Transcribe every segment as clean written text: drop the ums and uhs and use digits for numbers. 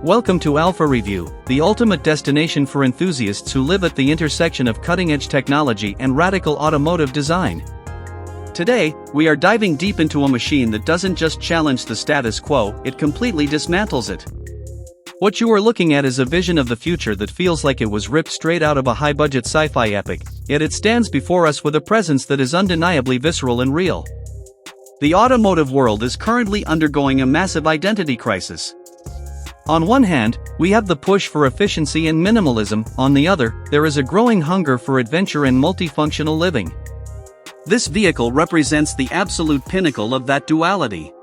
Welcome to Alpha Review, the ultimate destination for enthusiasts who live at the intersection of cutting-edge technology and radical automotive design. Today, we are diving deep into a machine that doesn't just challenge the status quo, it completely dismantles it. What you are looking at is a vision of the future that feels like it was ripped straight out of a high-budget sci-fi epic, yet it stands before us with a presence that is undeniably visceral and real. The automotive world is currently undergoing a massive identity crisis. On one hand, we have the push for efficiency and minimalism, on the other, there is a growing hunger for adventure and multifunctional living. This vehicle represents the absolute pinnacle of that duality.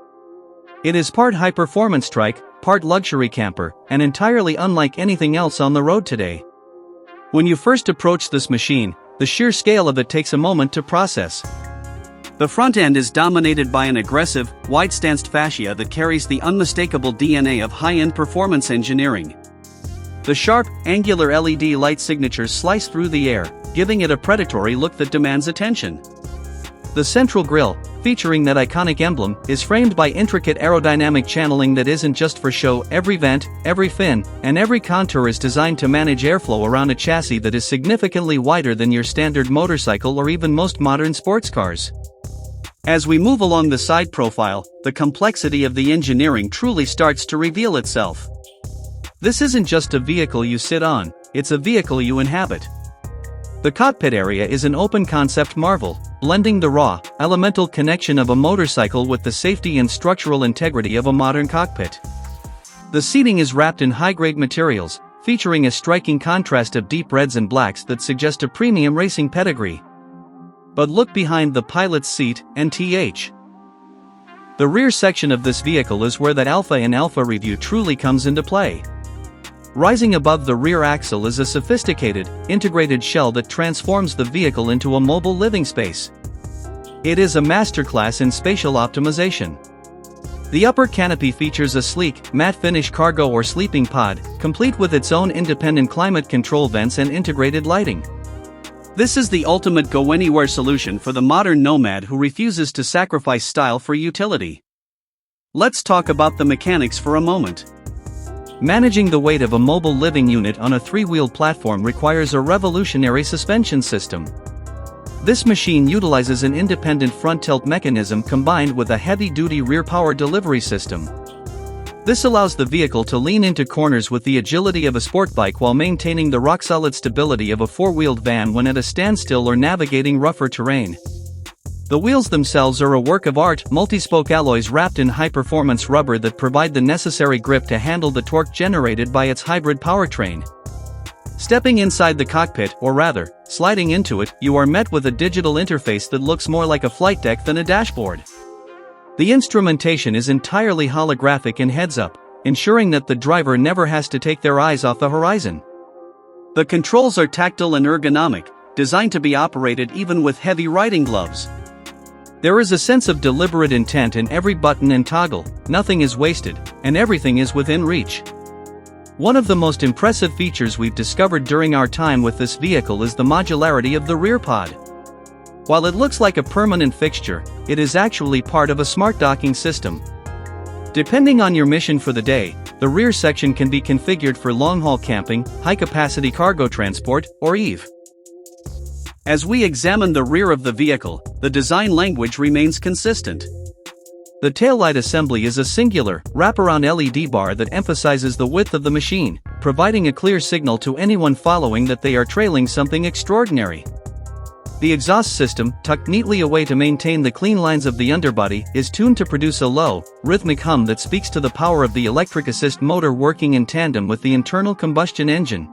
It is part high-performance trike, part luxury camper, and entirely unlike anything else on the road today. When you first approach this machine, the sheer scale of it takes a moment to process. The front end is dominated by an aggressive, wide-stanced fascia that carries the unmistakable DNA of high-end performance engineering. The sharp, angular LED light signatures slice through the air, giving it a predatory look that demands attention. The central grille, featuring that iconic emblem, is framed by intricate aerodynamic channeling that isn't just for show. Every vent, every fin, and every contour is designed to manage airflow around a chassis that is significantly wider than your standard motorcycle or even most modern sports cars. As we move along the side profile, the complexity of the engineering truly starts to reveal itself. This isn't just a vehicle you sit on, it's a vehicle you inhabit. The cockpit area is an open-concept marvel, blending the raw, elemental connection of a motorcycle with the safety and structural integrity of a modern cockpit. The seating is wrapped in high-grade materials, featuring a striking contrast of deep reds and blacks that suggest a premium racing pedigree. But look behind the pilot's seat, NTH. The rear section of this vehicle is where that Alpha in Alpha Review truly comes into play. Rising above the rear axle is a sophisticated, integrated shell that transforms the vehicle into a mobile living space. It is a masterclass in spatial optimization. The upper canopy features a sleek, matte finish cargo or sleeping pod, complete with its own independent climate control vents and integrated lighting. This is the ultimate go-anywhere solution for the modern nomad who refuses to sacrifice style for utility. Let's talk about the mechanics for a moment. Managing the weight of a mobile living unit on a three-wheeled platform requires a revolutionary suspension system. This machine utilizes an independent front tilt mechanism combined with a heavy-duty rear power delivery system. This allows the vehicle to lean into corners with the agility of a sport bike while maintaining the rock-solid stability of a four-wheeled van when at a standstill or navigating rougher terrain. The wheels themselves are a work of art, multi-spoke alloys wrapped in high-performance rubber that provide the necessary grip to handle the torque generated by its hybrid powertrain. Stepping inside the cockpit, or rather, sliding into it, you are met with a digital interface that looks more like a flight deck than a dashboard. The instrumentation is entirely holographic and heads-up, ensuring that the driver never has to take their eyes off the horizon. The controls are tactile and ergonomic, designed to be operated even with heavy riding gloves. There is a sense of deliberate intent in every button and toggle, nothing is wasted, and everything is within reach. One of the most impressive features we've discovered during our time with this vehicle is the modularity of the rear pod. While it looks like a permanent fixture, it is actually part of a smart docking system. Depending on your mission for the day, the rear section can be configured for long-haul camping, high-capacity cargo transport, or EV. As we examine the rear of the vehicle, the design language remains consistent. The taillight assembly is a singular, wraparound LED bar that emphasizes the width of the machine, providing a clear signal to anyone following that they are trailing something extraordinary. The exhaust system, tucked neatly away to maintain the clean lines of the underbody, is tuned to produce a low, rhythmic hum that speaks to the power of the electric assist motor working in tandem with the internal combustion engine.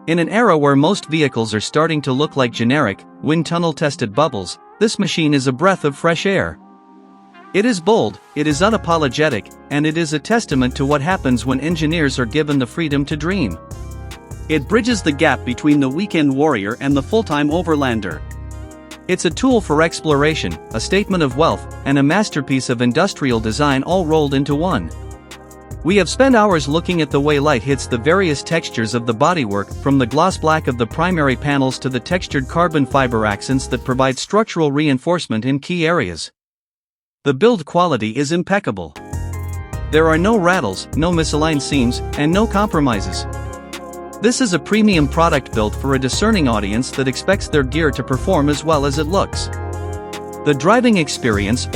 In an era where most vehicles are starting to look like generic, wind tunnel-tested bubbles, this machine is a breath of fresh air. It is bold, it is unapologetic, and it is a testament to what happens when engineers are given the freedom to dream. It bridges the gap between the weekend warrior and the full-time overlander. It's a tool for exploration, a statement of wealth, and a masterpiece of industrial design all rolled into one. We have spent hours looking at the way light hits the various textures of the bodywork, from the gloss black of the primary panels to the textured carbon fiber accents that provide structural reinforcement in key areas. The build quality is impeccable. There are no rattles, no misaligned seams, and no compromises. This is a premium product built for a discerning audience that expects their gear to perform as well as it looks. The driving experience,